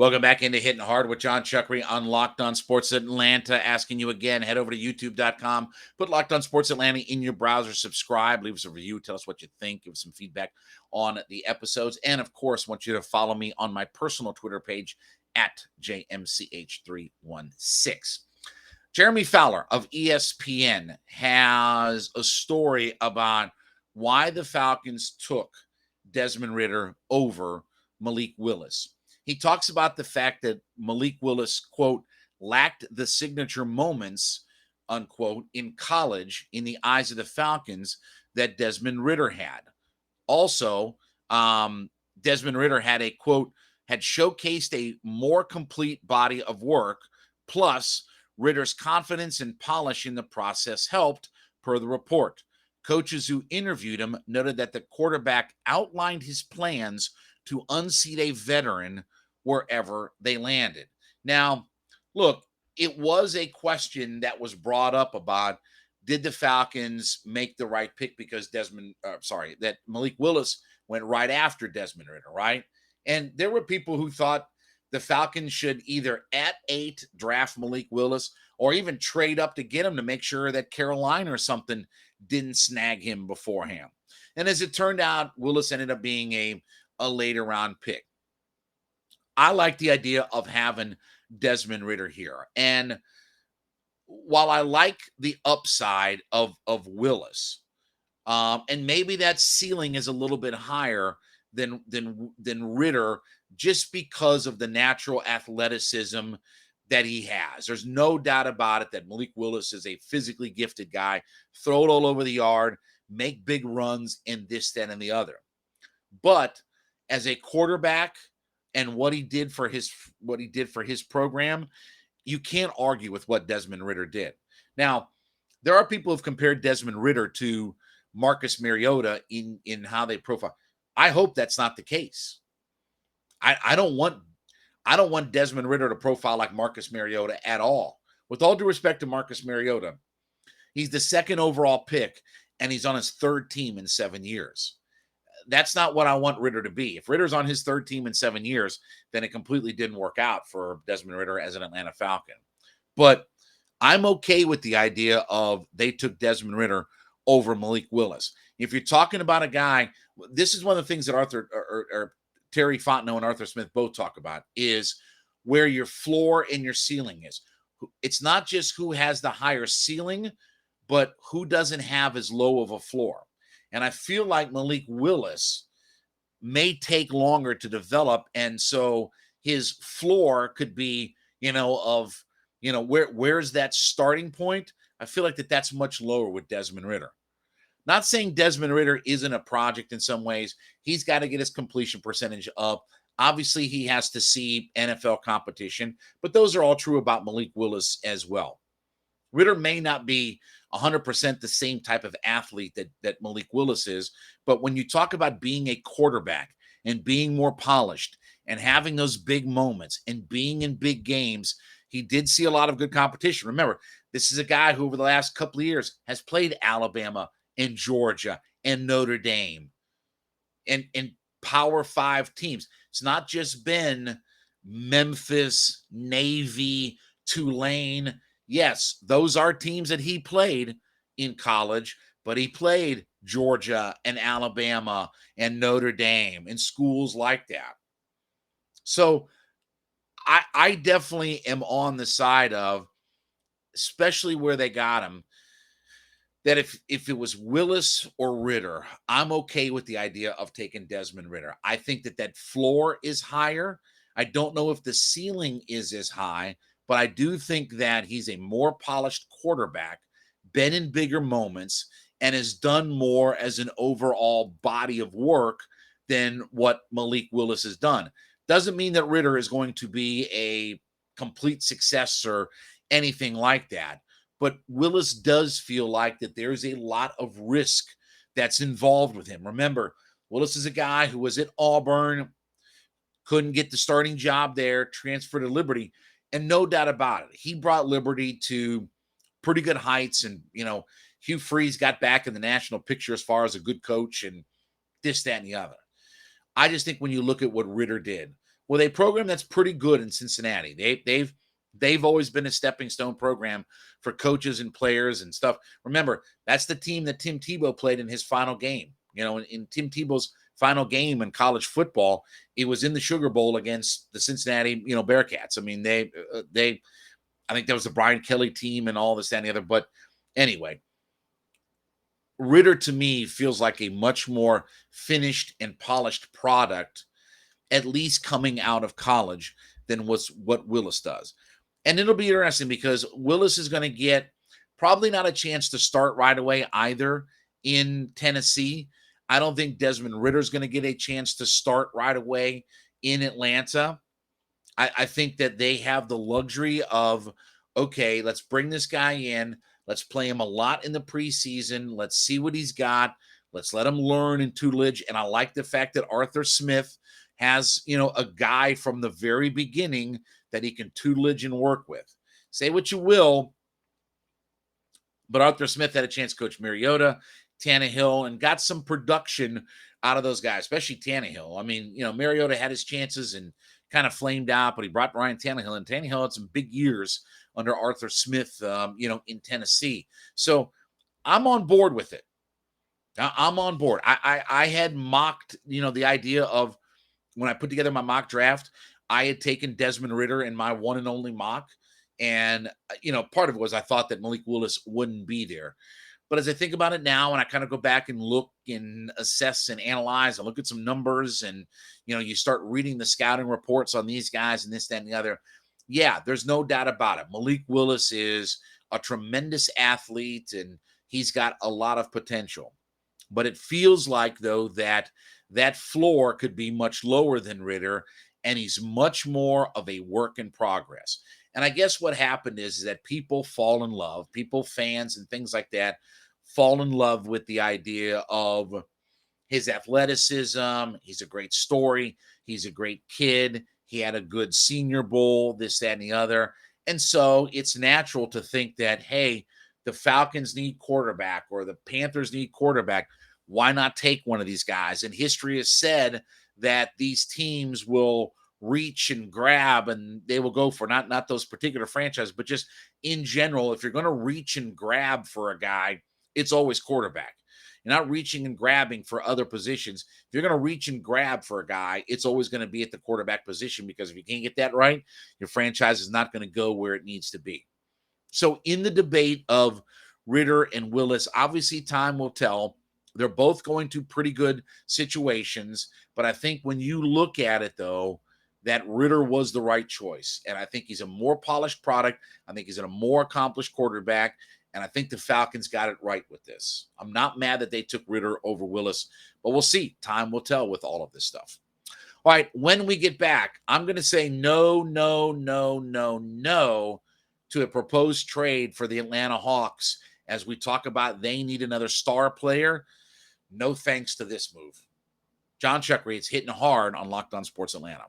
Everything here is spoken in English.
Welcome back into Hitting Hard with Jon Chuckery on Locked On Sports Atlanta. Asking you again, head over to youtube.com, put Locked On Sports Atlanta in your browser, subscribe, leave us a review, tell us what you think, give us some feedback on the episodes. And of course, want you to follow me on my personal Twitter page at JMCH316. Jeremy Fowler of ESPN has a story about why the Falcons took Desmond Ridder over Malik Willis. He talks about the fact that Malik Willis, quote, lacked the signature moments, unquote, in college in the eyes of the Falcons that Desmond Ridder had. Also, Desmond Ridder had a, quote, had showcased a more complete body of work, plus Ridder's confidence and polish in the process helped, per the report. Coaches who interviewed him noted that the quarterback outlined his plans to unseat a veteran wherever they landed. Now, look, it was a question that was brought up about, did the Falcons make the right pick because that Malik Willis went right after Desmond Ridder, right? And there were people who thought the Falcons should either at 8 draft Malik Willis or even trade up to get him to make sure that Carolina or something didn't snag him beforehand. And as it turned out, Willis ended up being a later round pick. I like the idea of having Desmond Ridder here. And while I like the upside of Willis, and maybe that ceiling is a little bit higher than Ridder just because of the natural athleticism that he has. There's no doubt about it that Malik Willis is a physically gifted guy, throw it all over the yard, make big runs, and this, that, and the other. But as a quarterback and what he did for his program, you can't argue with what Desmond Ridder did. Now, there are people who've compared Desmond Ridder to Marcus Mariota in how they profile. I hope that's not the case. I don't want Desmond Ridder to profile like Marcus Mariota at all. With all due respect to Marcus Mariota, he's the second overall pick, and he's on his third team in 7 years. That's not what I want Ridder to be. If Ridder's on his third team in 7 years, then it completely didn't work out for Desmond Ridder as an Atlanta Falcon. But I'm okay with the idea of they took Desmond Ridder over Malik Willis. If you're talking about a guy, this is one of the things that Terry Fontenot and Arthur Smith both talk about, is where your floor and your ceiling is. It's not just who has the higher ceiling, but who doesn't have as low of a floor. And I feel like Malik Willis may take longer to develop. And so his floor could be, where's that starting point? I feel like that's much lower with Desmond Ridder. Not saying Desmond Ridder isn't a project in some ways. He's got to get his completion percentage up. Obviously, he has to see NFL competition, but those are all true about Malik Willis as well. Ridder may not be 100% the same type of athlete that Malik Willis is, but when you talk about being a quarterback and being more polished and having those big moments and being in big games, he did see a lot of good competition. Remember, this is a guy who over the last couple of years has played Alabama and Georgia and Notre Dame and Power 5 teams. It's not just been Memphis, Navy, Tulane. Yes, those are teams that he played in college, but he played Georgia and Alabama and Notre Dame and schools like that. So I definitely am on the side of, especially where they got him, that if it was Willis or Ridder, I'm okay with the idea of taking Desmond Ridder. I think that floor is higher. I don't know if the ceiling is as high, but I do think that he's a more polished quarterback, been in bigger moments, and has done more as an overall body of work than what Malik Willis has done. Doesn't mean that Ridder is going to be a complete success or anything like that. But Willis does feel like that there's a lot of risk that's involved with him. Remember, Willis is a guy who was at Auburn, couldn't get the starting job there, transferred to Liberty, and no doubt about it, he brought Liberty to pretty good heights. And, Hugh Freeze got back in the national picture as far as a good coach and this, that, and the other. I just think when you look at what Ridder did, with a program that's pretty good in Cincinnati. They've always been a stepping stone program for coaches and players and stuff. Remember, that's the team that Tim Tebow played in his final game. In Tim Tebow's final game in college football, it was in the Sugar Bowl against the Cincinnati, Bearcats. I mean, I think that was the Brian Kelly team and all this and the other. But anyway, Ridder to me feels like a much more finished and polished product, at least coming out of college, than what Willis does. And it'll be interesting because Willis is going to get probably not a chance to start right away either in Tennessee. I don't think Desmond Ridder is going to get a chance to start right away in Atlanta. I think that they have the luxury of, okay, let's bring this guy in. Let's play him a lot in the preseason. Let's see what he's got. Let's let him learn in tutelage. And I like the fact that Arthur Smith has, a guy from the very beginning that he can tutelage and work with. Say what you will, but Arthur Smith had a chance to coach Mariota, Tannehill, and got some production out of those guys, especially Tannehill. I mean, Mariota had his chances and kind of flamed out, but he brought Ryan Tannehill, and Tannehill had some big years under Arthur Smith, in Tennessee. So I'm on board with it. I'm on board. I had mocked, the idea of when I put together my mock draft, I had taken Desmond Ridder in my one and only mock. And, part of it was I thought that Malik Willis wouldn't be there. But as I think about it now, and I kind of go back and look and assess and analyze and look at some numbers and, you start reading the scouting reports on these guys and this, that, and the other. Yeah, there's no doubt about it. Malik Willis is a tremendous athlete and he's got a lot of potential. But it feels like, though, that floor could be much lower than Ridder, and he's much more of a work in progress. And I guess what happened is that people fall in love, fans and things like that, fall in love with the idea of his athleticism. He's a great story. He's a great kid. He had a good Senior Bowl, this, that, and the other. And so it's natural to think that, hey, the Falcons need quarterback or the Panthers need quarterback. Why not take one of these guys? And history has said that these teams will reach and grab and they will go for not those particular franchises, but just in general, if you're going to reach and grab for a guy, it's always quarterback. You're not reaching and grabbing for other positions. If you're going to reach and grab for a guy, it's always going to be at the quarterback position, because if you can't get that right, your franchise is not going to go where it needs to be. So in the debate of Ridder and Willis, obviously time will tell. They're both going to pretty good situations, but I think when you look at it, though, that Ridder was the right choice. And I think he's a more polished product. I think he's a more accomplished quarterback. And I think the Falcons got it right with this. I'm not mad that they took Ridder over Willis, but we'll see. Time will tell with all of this stuff. All right, when we get back, I'm going to say no to a proposed trade for the Atlanta Hawks as we talk about they need another star player. No thanks to this move. Jon Chuckery, it's hitting hard on Locked On Sports Atlanta.